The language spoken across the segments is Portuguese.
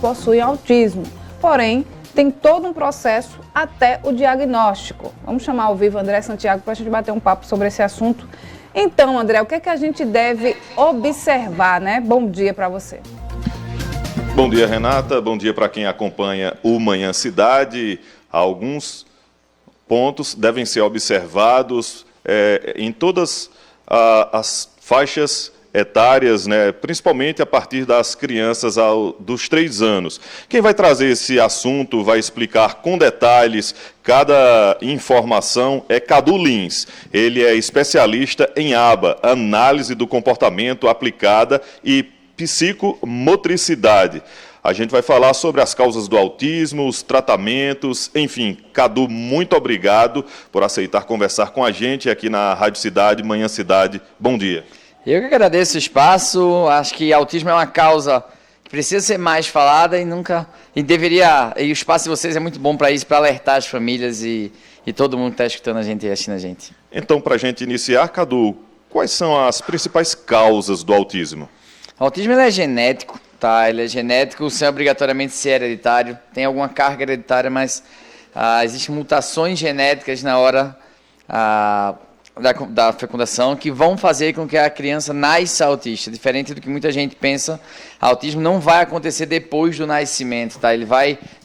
possuem autismo, porém, tem todo um processo até o diagnóstico. Vamos chamar ao vivo André Santiago para a gente bater um papo sobre esse assunto. Então, André, o que é que a gente deve observar, né? Bom dia para você. Bom dia, Renata. Bom dia para quem acompanha o Manhã Cidade. Alguns pontos devem ser observados em todas as faixas etárias, né? Principalmente a partir das crianças dos 3 anos. Quem vai trazer esse assunto, vai explicar com detalhes cada informação é Cadu Lins. Ele é especialista em ABA, Análise do Comportamento Aplicada e Psicomotricidade. A gente vai falar sobre as causas do autismo, os tratamentos, enfim. Cadu, muito obrigado por aceitar conversar com a gente aqui na Rádio Cidade, Manhã Cidade. Bom dia. Eu que agradeço o espaço. Acho que autismo é uma causa que precisa ser mais falada e o espaço de vocês é muito bom para isso, para alertar as famílias e todo mundo que está escutando a gente e assistindo a gente. Então, para a gente iniciar, Cadu, quais são as principais causas do autismo? O autismo ele é genético, tá? Ele é genético sem obrigatoriamente ser hereditário. Tem alguma carga hereditária, mas existem mutações genéticas na hora da fecundação que vão fazer com que a criança nasça autista. Diferente do que muita gente pensa, autismo não vai acontecer depois do nascimento, tá?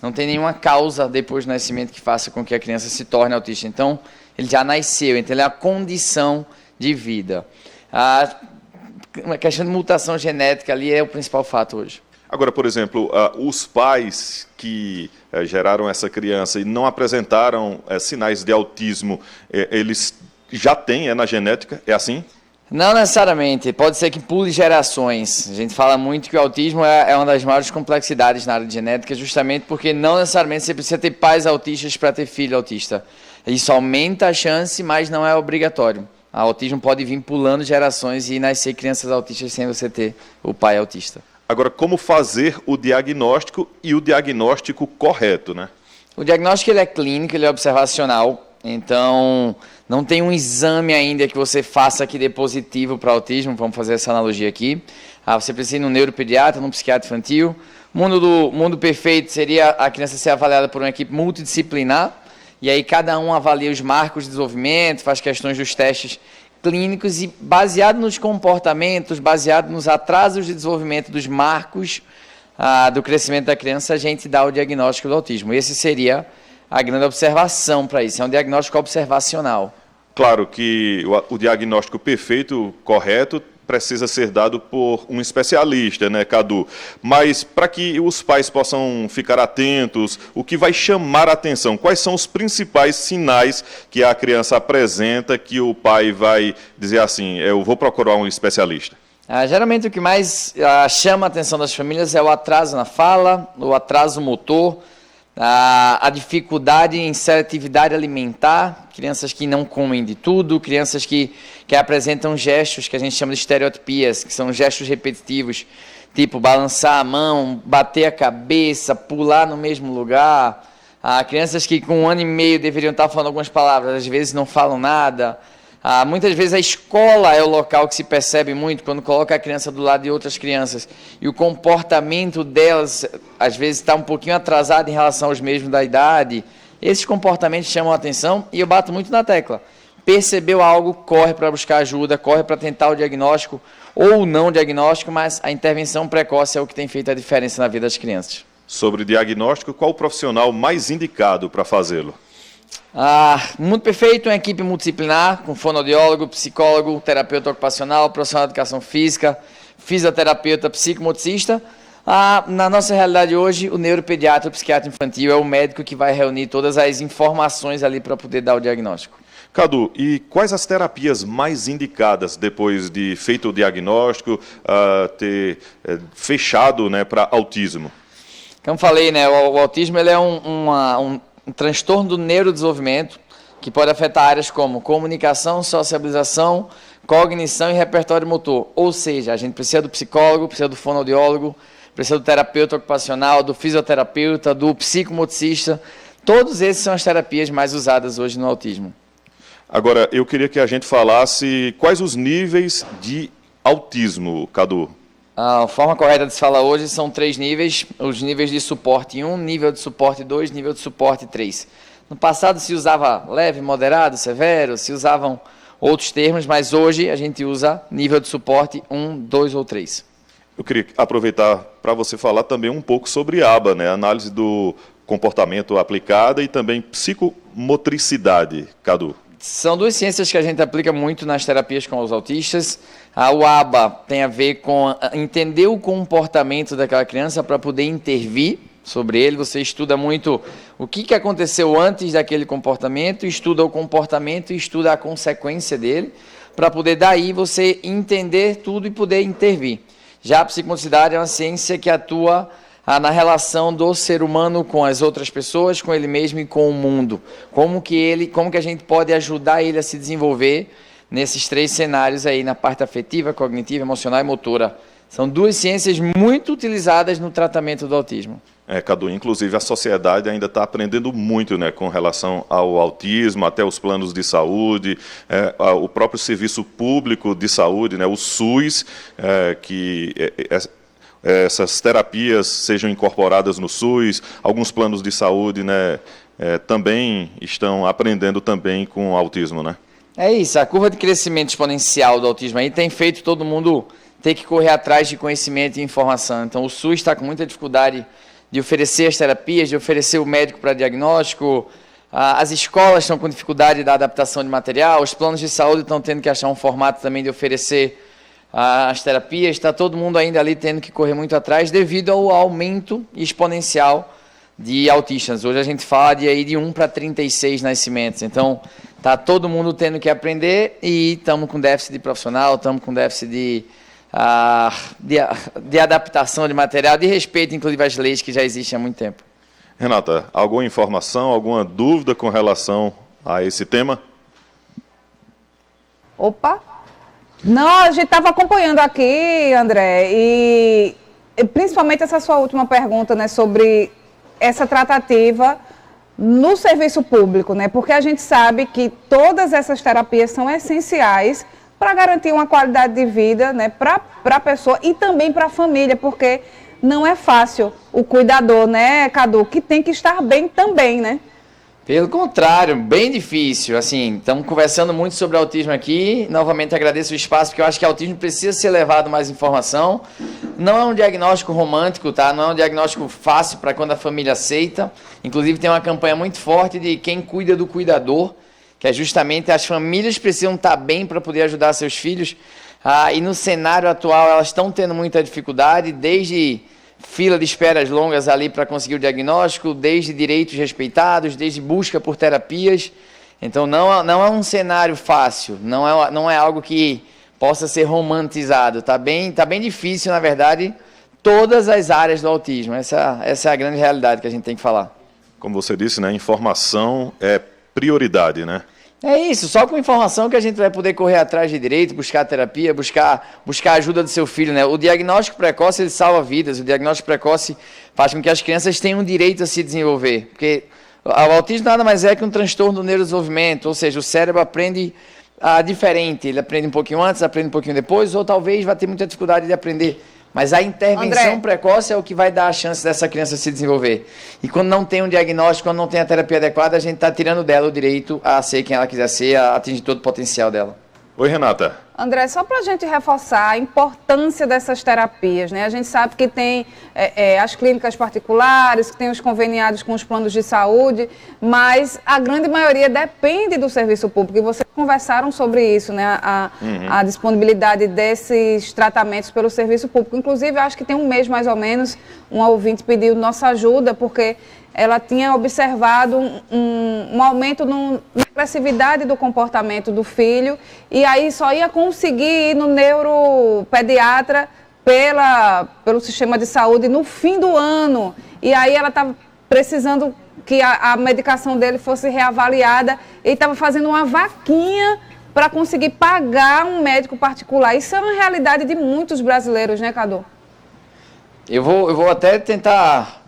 Não tem nenhuma causa depois do nascimento que faça com que a criança se torne autista. Então, ele já nasceu, então ele é a condição de vida. A questão de mutação genética ali é o principal fato hoje. Agora, por exemplo, os pais que geraram essa criança e não apresentaram sinais de autismo, eles já têm, na genética? É assim? Não necessariamente. Pode ser que pule gerações. A gente fala muito que o autismo é uma das maiores complexidades na área de genética, justamente porque não necessariamente você precisa ter pais autistas para ter filho autista. Isso aumenta a chance, mas não é obrigatório. O autismo pode vir pulando gerações e nascer crianças autistas sem você ter o pai autista. Agora, como fazer o diagnóstico e o diagnóstico correto, né? O diagnóstico ele é clínico, ele é observacional. Então, não tem um exame ainda que você faça que dê positivo para autismo. Vamos fazer essa analogia aqui. Você precisa ir num neuropediatra, num psiquiatra infantil. O mundo perfeito seria a criança ser avaliada por uma equipe multidisciplinar. E aí cada um avalia os marcos de desenvolvimento, faz questões dos testes clínicos e baseado nos comportamentos, baseado nos atrasos de desenvolvimento dos marcos do crescimento da criança, a gente dá o diagnóstico do autismo. Esse seria a grande observação para isso, é um diagnóstico observacional. Claro que o diagnóstico perfeito, correto, precisa ser dado por um especialista, né, Cadu? Mas para que os pais possam ficar atentos, o que vai chamar a atenção? Quais são os principais sinais que a criança apresenta que o pai vai dizer assim, eu vou procurar um especialista? Geralmente o que mais chama a atenção das famílias é o atraso na fala, o atraso motor, a dificuldade em seletividade alimentar, crianças que não comem de tudo, crianças que apresentam gestos que a gente chama de estereotipias, que são gestos repetitivos, tipo balançar a mão, bater a cabeça, pular no mesmo lugar. Crianças que com 1 ano e meio deveriam estar falando algumas palavras, às vezes não falam nada. Muitas vezes a escola é o local que se percebe muito quando coloca a criança do lado de outras crianças e o comportamento delas às vezes está um pouquinho atrasado em relação aos mesmos da idade. Esses comportamentos chamam a atenção e eu bato muito na tecla. Percebeu algo, corre para buscar ajuda, corre para tentar o diagnóstico ou não diagnóstico, mas a intervenção precoce é o que tem feito a diferença na vida das crianças. Sobre diagnóstico, qual o profissional mais indicado para fazê-lo? Muito perfeito, uma equipe multidisciplinar, com fonoaudiólogo, psicólogo, terapeuta ocupacional, profissional de educação física, fisioterapeuta, psicomotricista. Na nossa realidade hoje, o neuropediatra, o psiquiatra infantil é o médico que vai reunir todas as informações ali para poder dar o diagnóstico. Cadu, e quais as terapias mais indicadas depois de feito o diagnóstico, ter fechado, né, para autismo? Como falei, né, o autismo ele é um transtorno do neurodesenvolvimento que pode afetar áreas como comunicação, sociabilização, cognição e repertório motor. Ou seja, a gente precisa do psicólogo, precisa do fonoaudiólogo, precisa do terapeuta ocupacional, do fisioterapeuta, do psicomotricista. Todos esses são as terapias mais usadas hoje no autismo. Agora, eu queria que a gente falasse quais os níveis de autismo, Cadu. A forma correta de se falar hoje são 3 níveis, os níveis de suporte 1, nível de suporte 2, nível de suporte 3. No passado se usava leve, moderado, severo, se usavam outros termos, mas hoje a gente usa nível de suporte 1, 2 ou 3. Eu queria aproveitar para você falar também um pouco sobre ABA, né? Análise do comportamento aplicada e também psicomotricidade, Cadu. São 2 ciências que a gente aplica muito nas terapias com os autistas. O ABA tem a ver com entender o comportamento daquela criança para poder intervir sobre ele. Você estuda muito o que aconteceu antes daquele comportamento, estuda o comportamento e estuda a consequência dele, para poder daí você entender tudo e poder intervir. Já a psicomotricidade é uma ciência que atua na relação do ser humano com as outras pessoas, com ele mesmo e com o mundo. Como que a gente pode ajudar ele a se desenvolver nesses 3 cenários aí, na parte afetiva, cognitiva, emocional e motora. São 2 ciências muito utilizadas no tratamento do autismo. Cadu, inclusive a sociedade ainda está aprendendo muito, né, com relação ao autismo, até os planos de saúde, o próprio serviço público de saúde, né, o SUS, que essas terapias sejam incorporadas no SUS, alguns planos de saúde, né, também estão aprendendo também com o autismo, né? É isso, a curva de crescimento exponencial do autismo aí tem feito todo mundo ter que correr atrás de conhecimento e informação. Então o SUS está com muita dificuldade de oferecer as terapias, de oferecer o médico para diagnóstico, as escolas estão com dificuldade da adaptação de material, os planos de saúde estão tendo que achar um formato também de oferecer as terapias, está todo mundo ainda ali tendo que correr muito atrás devido ao aumento exponencial de autistas. Hoje a gente fala de 1 para 36 nascimentos, então está todo mundo tendo que aprender e estamos com déficit de profissional, estamos com déficit de adaptação de material, de respeito inclusive às leis que já existem há muito tempo. Renata, alguma informação, alguma dúvida com relação a esse tema? Opa! Não, a gente estava acompanhando aqui, André, e principalmente essa sua última pergunta, né, sobre essa tratativa no serviço público, né, porque a gente sabe que todas essas terapias são essenciais para garantir uma qualidade de vida, né, para a pessoa e também para a família, porque não é fácil o cuidador, né, Cadu, que tem que estar bem também, né? Pelo contrário, bem difícil. Assim, estamos conversando muito sobre autismo aqui. Novamente agradeço o espaço, porque eu acho que autismo precisa ser levado mais informação. Não é um diagnóstico romântico, tá? Não é um diagnóstico fácil para quando a família aceita. Inclusive tem uma campanha muito forte de quem cuida do cuidador, que é justamente as famílias precisam estar bem para poder ajudar seus filhos. E no cenário atual elas estão tendo muita dificuldade, desde fila de esperas longas ali para conseguir o diagnóstico, desde direitos respeitados, desde busca por terapias. Então não é um cenário fácil, não é algo que possa ser romantizado. Tá bem difícil, na verdade, todas as áreas do autismo. Essa é a grande realidade que a gente tem que falar. Como você disse, né, informação é prioridade, né? É isso, só com informação que a gente vai poder correr atrás de direito, buscar terapia, buscar a ajuda do seu filho, né? O diagnóstico precoce, ele salva vidas, o diagnóstico precoce faz com que as crianças tenham direito a se desenvolver, porque o autismo nada mais é que um transtorno do neurodesenvolvimento, ou seja, o cérebro aprende diferente, ele aprende um pouquinho antes, aprende um pouquinho depois, ou talvez vai ter muita dificuldade de aprender. Mas a intervenção precoce é o que vai dar a chance dessa criança se desenvolver. E quando não tem um diagnóstico, quando não tem a terapia adequada, a gente está tirando dela o direito a ser quem ela quiser ser, a atingir todo o potencial dela. Oi, Renata. André, só para a gente reforçar a importância dessas terapias, né? A gente sabe que tem as clínicas particulares, que tem os conveniados com os planos de saúde, mas a grande maioria depende do serviço público. E vocês conversaram sobre isso, né? A disponibilidade desses tratamentos pelo serviço público. Inclusive, acho que tem um mês mais ou menos, um ouvinte pediu nossa ajuda, porque ela tinha observado um aumento na agressividade do comportamento do filho, e aí só ia conseguir ir no neuropediatra pelo sistema de saúde no fim do ano. E aí ela estava precisando que a medicação dele fosse reavaliada, e estava fazendo uma vaquinha para conseguir pagar um médico particular. Isso é uma realidade de muitos brasileiros, né, Cadu? Eu vou até tentar...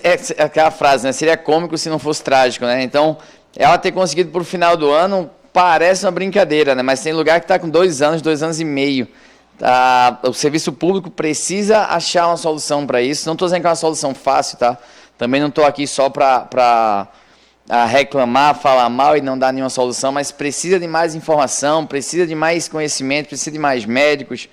É aquela frase, né? Seria cômico se não fosse trágico, né? Então, ela ter conseguido por final do ano parece uma brincadeira, né? Mas tem lugar que está com 2 anos e meio O serviço público precisa achar uma solução para isso. Não estou dizendo que é uma solução fácil, tá? Também não estou aqui só para reclamar, falar mal e não dar nenhuma solução, mas precisa de mais informação, precisa de mais conhecimento, precisa de mais médicos,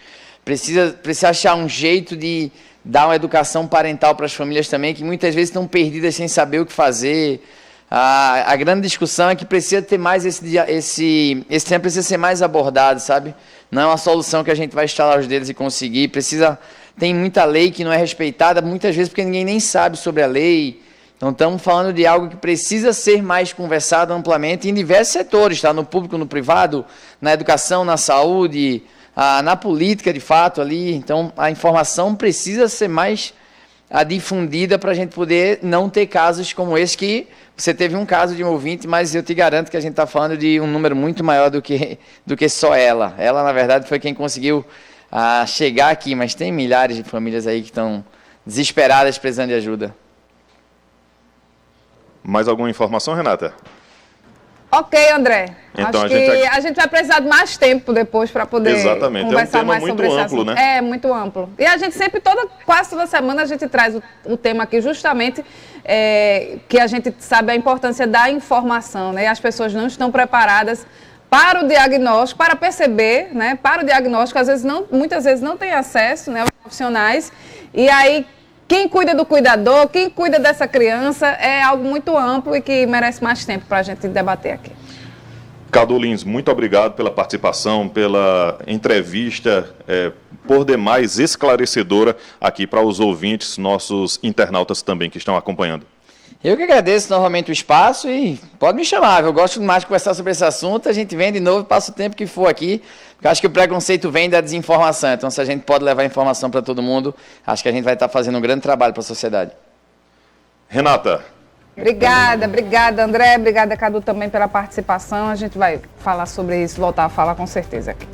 precisa achar um jeito de dar uma educação parental para as famílias também, que muitas vezes estão perdidas sem saber o que fazer. A grande discussão é que precisa ter mais esse tema precisa ser mais abordado, sabe? Não é uma solução que a gente vai estalar os dedos e conseguir. Tem muita lei que não é respeitada, muitas vezes porque ninguém nem sabe sobre a lei. Então estamos falando de algo que precisa ser mais conversado amplamente em diversos setores, tá? No público, no privado, na educação, na saúde, na política de fato ali. Então a informação precisa ser mais difundida para a gente poder não ter casos como esse, que você teve um caso de um ouvinte, mas eu te garanto que a gente está falando de um número muito maior do que só ela. Ela, na verdade, foi quem conseguiu chegar aqui, mas tem milhares de famílias aí que estão desesperadas, precisando de ajuda. Mais alguma informação, Renata? Ok, André. Então, Acho que a gente vai precisar de mais tempo depois para poder conversar mais sobre esse assunto. Né? É muito amplo. E a gente sempre, quase toda semana, a gente traz o tema aqui justamente que a gente sabe a importância da informação, né? E as pessoas não estão preparadas para o diagnóstico, para perceber, né? Para o diagnóstico, muitas vezes não tem acesso, né, aos profissionais. E aí, quem cuida do cuidador, quem cuida dessa criança, é algo muito amplo e que merece mais tempo para a gente debater aqui. Cadu Lins, muito obrigado pela participação, pela entrevista, por demais esclarecedora aqui para os ouvintes, nossos internautas também que estão acompanhando. Eu que agradeço novamente o espaço e pode me chamar, eu gosto mais de conversar sobre esse assunto, a gente vem de novo, passa o tempo que for aqui, porque eu acho que o preconceito vem da desinformação, então se a gente pode levar informação para todo mundo, acho que a gente vai estar fazendo um grande trabalho para a sociedade. Renata. Obrigada, André, obrigada, Cadu, também pela participação, a gente vai falar sobre isso, voltar a falar com certeza aqui.